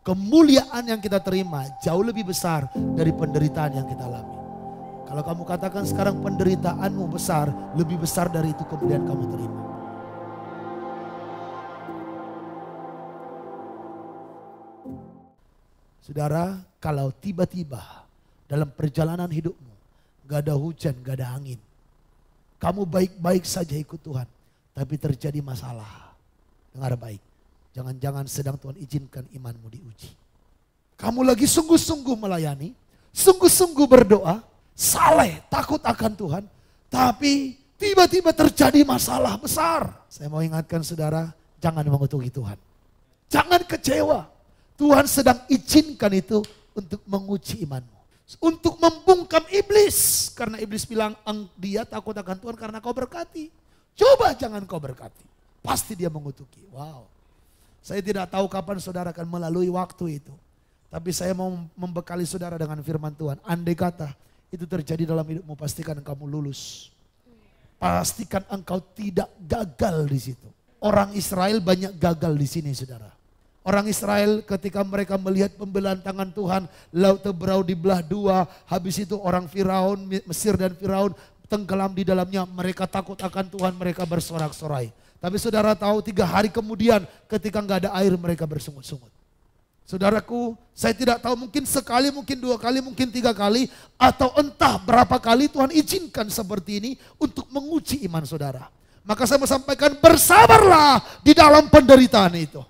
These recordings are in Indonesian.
Kemuliaan yang kita terima jauh lebih besar dari penderitaan yang kita alami. Kalau kamu katakan sekarang penderitaanmu besar, lebih besar dari itu kemuliaan kamu terima. Saudara, kalau tiba-tiba dalam perjalanan hidupmu gak ada hujan, gak ada angin, kamu baik-baik saja ikut Tuhan, tapi terjadi masalah. Dengar baik, jangan-jangan sedang Tuhan izinkan imanmu diuji. Kamu lagi sungguh-sungguh melayani, sungguh-sungguh berdoa, saleh, takut akan Tuhan, tapi tiba-tiba terjadi masalah besar. Saya mau ingatkan saudara, jangan mengutuki Tuhan. Jangan kecewa. Tuhan sedang izinkan itu untuk menguji imanmu. Untuk membungkam iblis. Karena iblis bilang, dia takut akan Tuhan karena kau berkati. Coba jangan kau berkati. Pasti dia mengutuki. Wow. Saya tidak tahu kapan saudara akan melalui waktu itu. Tapi saya mau membekali saudara dengan firman Tuhan. Andai kata itu terjadi dalam hidupmu, pastikan kamu lulus. Pastikan engkau tidak gagal di situ. Orang Israel banyak gagal di sini saudara. Orang Israel ketika mereka melihat pembelaan tangan Tuhan, laut Teberau dibelah dua, habis itu orang Firaun, Mesir dan Firaun tenggelam di dalamnya, mereka takut akan Tuhan, mereka bersorak-sorai. Tapi saudara tahu 3 hari kemudian ketika nggak ada air mereka bersungut-sungut. Saudaraku, saya tidak tahu mungkin sekali, mungkin 2 kali, mungkin 3 kali, atau entah berapa kali Tuhan izinkan seperti ini untuk menguji iman saudara. Maka saya mau sampaikan, bersabarlah di dalam penderitaan itu.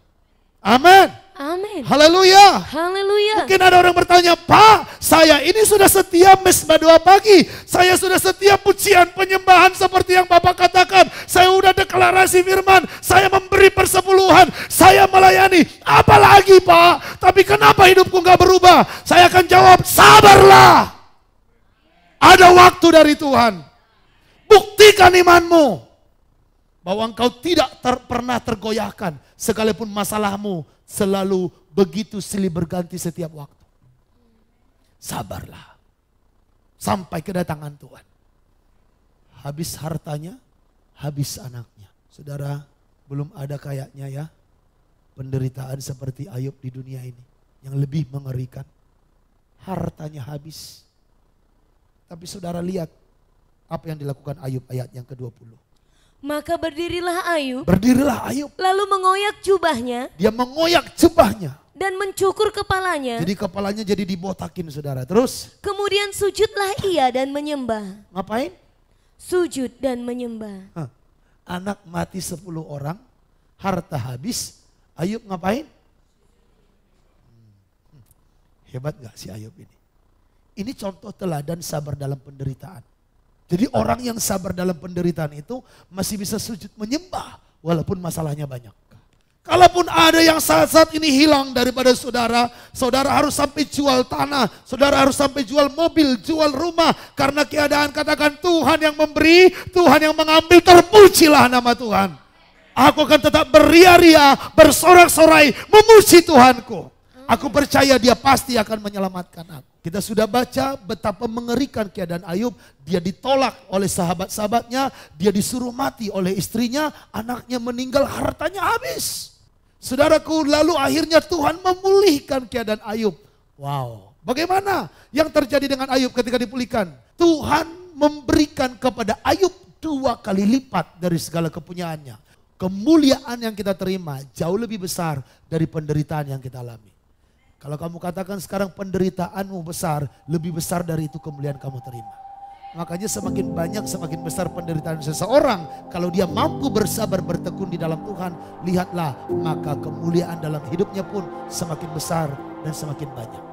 Amin. Amin. Haleluya. Haleluya. Mungkin ada orang bertanya, Pak, saya ini sudah setia mesbah 2 pagi. Saya sudah setia pujian penyembahan seperti yang Bapak katakan. Saya sudah deklarasi firman. Saya memberi persepuluhan. Saya melayani. Apalagi Pak, tapi kenapa hidupku gak berubah? Saya akan jawab, sabarlah. Ada waktu dari Tuhan. Buktikan imanmu. Bahwa engkau tidak pernah tergoyahkan. Sekalipun masalahmu selalu begitu silih berganti setiap waktu. Sabarlah. Sampai kedatangan Tuhan. Habis hartanya, habis anaknya. Saudara, belum ada kayaknya ya penderitaan seperti Ayub di dunia ini. Yang lebih mengerikan. Hartanya habis. Tapi saudara lihat apa yang dilakukan Ayub ayat yang ke-20. Maka berdirilah Ayub. Berdirilah Ayub. Lalu mengoyak jubahnya. Dia mengoyak jubahnya. Dan mencukur kepalanya. Jadi kepalanya jadi dibotakin saudara. Terus. Kemudian sujudlah ia dan menyembah. Ngapain? Sujud dan menyembah. Anak mati 10 orang. Harta habis. Ayub ngapain? Hebat gak si Ayub ini? Ini contoh teladan sabar dalam penderitaan. Jadi orang yang sabar dalam penderitaan itu masih bisa sujud menyembah walaupun masalahnya banyak. Kalaupun ada yang saat-saat ini hilang daripada saudara, saudara harus sampai jual tanah, saudara harus sampai jual mobil, jual rumah. Karena keadaan katakan Tuhan yang memberi, Tuhan yang mengambil, terpujilah nama Tuhan. Aku akan tetap beria-ria, bersorak-sorai, memuji Tuhanku. Aku percaya dia pasti akan menyelamatkan aku. Kita sudah baca betapa mengerikan keadaan Ayub. Dia ditolak oleh sahabat-sahabatnya. Dia disuruh mati oleh istrinya. Anaknya meninggal, hartanya habis. Saudaraku, lalu akhirnya Tuhan memulihkan keadaan Ayub. Wow, bagaimana yang terjadi dengan Ayub ketika dipulihkan? Tuhan memberikan kepada Ayub 2 kali lipat dari segala kepunyaannya. Kemuliaan yang kita terima jauh lebih besar dari penderitaan yang kita alami. Kalau kamu katakan sekarang penderitaanmu besar, lebih besar dari itu kemuliaan kamu terima. Makanya semakin banyak, semakin besar penderitaan seseorang. Kalau dia mampu bersabar, bertekun di dalam Tuhan, lihatlah maka kemuliaan dalam hidupnya pun semakin besar dan semakin banyak.